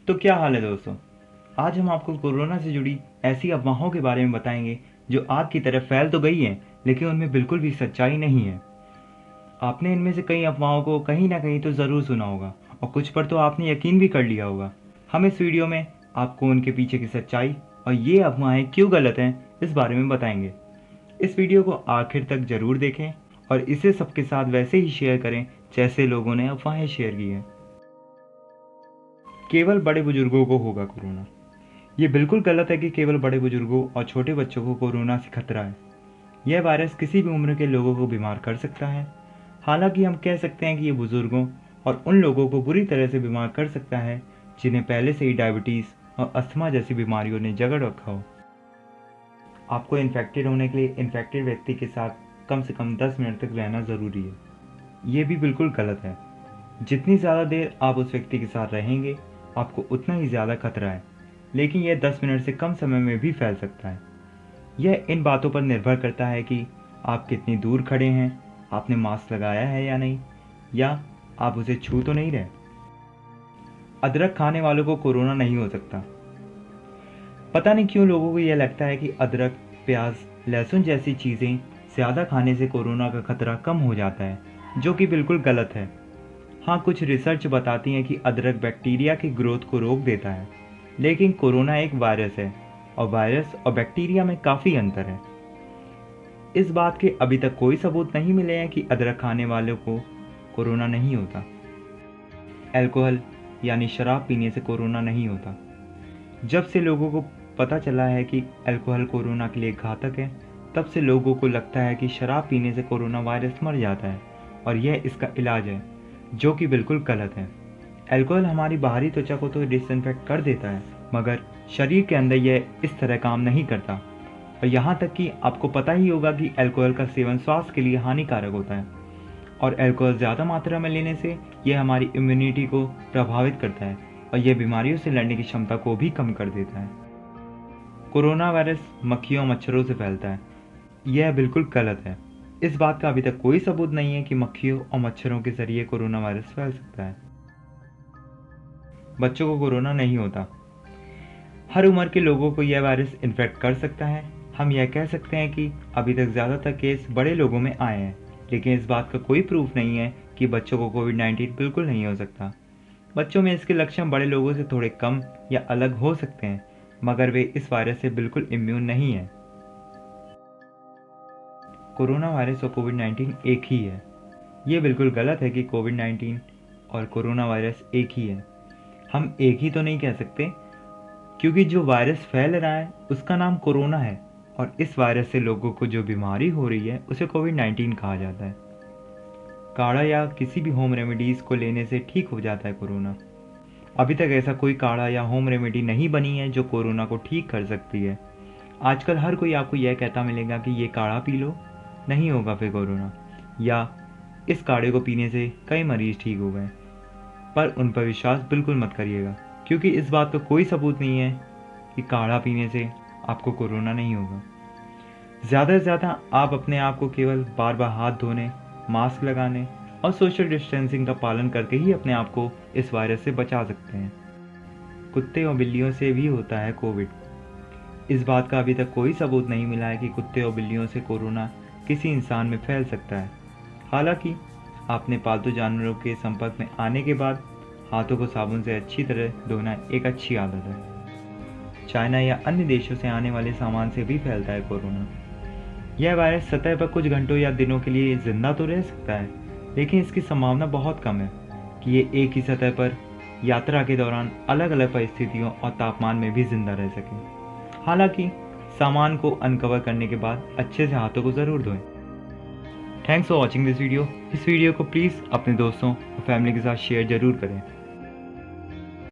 तो क्या हाल है दोस्तों। आज हम आपको कोरोना से जुड़ी ऐसी अफवाहों के बारे में बताएंगे जो आग की तरह फैल तो गई हैं, लेकिन उनमें बिल्कुल भी सच्चाई नहीं है। आपने इनमें से कई अफवाहों को कहीं ना कहीं तो ज़रूर सुना होगा और कुछ पर तो आपने यकीन भी कर लिया होगा। हम इस वीडियो में आपको उनके पीछे की सच्चाई और ये अफवाहें क्यों गलत हैं इस बारे में बताएंगे। इस वीडियो को आखिर तक ज़रूर देखें और इसे सबके साथ वैसे ही शेयर करें जैसे लोगों ने अफवाहें शेयर की हैं। केवल बड़े बुजुर्गों को होगा कोरोना। ये बिल्कुल गलत है कि केवल बड़े बुजुर्गों और छोटे बच्चों को कोरोना से खतरा है। यह वायरस किसी भी उम्र के लोगों को बीमार कर सकता है। हालांकि हम कह सकते हैं कि ये बुजुर्गों और उन लोगों को बुरी तरह से बीमार कर सकता है जिन्हें पहले से ही डायबिटीज़ और अस्थमा जैसी बीमारियों ने जकड़ रखा हो। आपको इन्फेक्टेड होने के लिए इन्फेक्टेड व्यक्ति के साथ कम से कम 10 मिनट तक रहना ज़रूरी है। ये भी बिल्कुल गलत है। जितनी ज़्यादा देर आप उस व्यक्ति के साथ रहेंगे आपको उतना ही ज़्यादा खतरा है, लेकिन यह 10 मिनट से कम समय में भी फैल सकता है। यह इन बातों पर निर्भर करता है कि आप कितनी दूर खड़े हैं, आपने मास्क लगाया है या नहीं, या आप उसे छू तो नहीं रहे। अदरक खाने वालों को कोरोना नहीं हो सकता। पता नहीं क्यों लोगों को यह लगता है कि अदरक, प्याज, लहसुन जैसी चीज़ें ज़्यादा खाने से कोरोना का खतरा कम हो जाता है, जो कि बिल्कुल गलत है। हाँ, कुछ रिसर्च बताती है कि अदरक बैक्टीरिया की ग्रोथ को रोक देता है, लेकिन कोरोना एक वायरस है और वायरस और बैक्टीरिया में काफ़ी अंतर है। इस बात के अभी तक कोई सबूत नहीं मिले हैं कि अदरक खाने वालों को कोरोना नहीं होता। अल्कोहल यानी शराब पीने से कोरोना नहीं होता। जब से लोगों को पता चला है कि अल्कोहल कोरोना के लिए घातक है, तब से लोगों को लगता है कि शराब पीने से कोरोना वायरस मर जाता है और यह इसका इलाज है, जो कि बिल्कुल गलत है। अल्कोहल हमारी बाहरी त्वचा को तो डिसइंफेक्ट कर देता है, मगर शरीर के अंदर यह इस तरह काम नहीं करता। और यहाँ तक कि आपको पता ही होगा कि अल्कोहल का सेवन स्वास्थ्य के लिए हानिकारक होता है और अल्कोहल ज़्यादा मात्रा में लेने से यह हमारी इम्यूनिटी को प्रभावित करता है और यह बीमारियों से लड़ने की क्षमता को भी कम कर देता है। कोरोना वायरस मक्खियों और मच्छरों से फैलता है। यह बिल्कुल गलत है। इस बात का अभी तक कोई सबूत नहीं है कि मक्खियों और मच्छरों के जरिए कोरोना वायरस फैल सकता है। बच्चों को कोरोना नहीं होता। हर उम्र के लोगों को यह वायरस इन्फेक्ट कर सकता है। हम यह कह सकते हैं कि अभी तक ज़्यादातर केस बड़े लोगों में आए हैं, लेकिन इस बात का कोई प्रूफ नहीं है कि बच्चों को कोविड-19 बिल्कुल नहीं हो सकता। बच्चों में इसके लक्षण बड़े लोगों से थोड़े कम या अलग हो सकते हैं, मगर वे इस वायरस से बिल्कुल इम्यून नहीं हैं। कोरोना वायरस और कोविड-19 एक ही है। ये बिल्कुल गलत है कि कोविड-19 और कोरोना वायरस एक ही है। हम एक ही तो नहीं कह सकते, क्योंकि जो वायरस फैल रहा है उसका नाम कोरोना है और इस वायरस से लोगों को जो बीमारी हो रही है उसे कोविड-19 कहा जाता है। काढ़ा या किसी भी होम रेमेडीज़ को लेने से ठीक हो जाता है कोरोना। अभी तक ऐसा कोई काढ़ा या होम रेमेडी नहीं बनी है जो कोरोना को ठीक कर सकती है। आजकल हर कोई आपको यह कहता मिलेगा कि ये काढ़ा पी लो, नहीं होगा फिर कोरोना, या इस काढ़े को पीने से कई मरीज ठीक हो गए। पर उन पर विश्वास बिल्कुल मत करिएगा, क्योंकि इस बात का कोई सबूत नहीं है कि काढ़ा पीने से आपको कोरोना नहीं होगा। ज़्यादा से ज़्यादा आप अपने आप को केवल बार बार हाथ धोने, मास्क लगाने और सोशल डिस्टेंसिंग का पालन करके ही अपने आप को इस वायरस से बचा सकते हैं। कुत्ते और बिल्लियों से भी होता है कोविड। इस बात का अभी तक कोई सबूत नहीं मिला है कि कुत्ते और बिल्लियों से कोरोना किसी इंसान में फैल सकता है। हालांकि आपने पालतू जानवरों के संपर्क में आने के बाद हाथों को साबुन से अच्छी तरह धोना एक अच्छी आदत है। चाइना या अन्य देशों से आने वाले सामान से भी फैलता है कोरोना। यह वायरस सतह पर कुछ घंटों या दिनों के लिए जिंदा तो रह सकता है, लेकिन इसकी संभावना बहुत कम है कि ये एक ही सतह पर यात्रा के दौरान अलग अलग परिस्थितियों और तापमान में भी जिंदा रह सके। हालांकि सामान को अनकवर करने के बाद अच्छे से हाथों को ज़रूर धोएं। Thanks for watching this video. इस वीडियो को प्लीज़ अपने दोस्तों और फैमिली के साथ शेयर ज़रूर करें।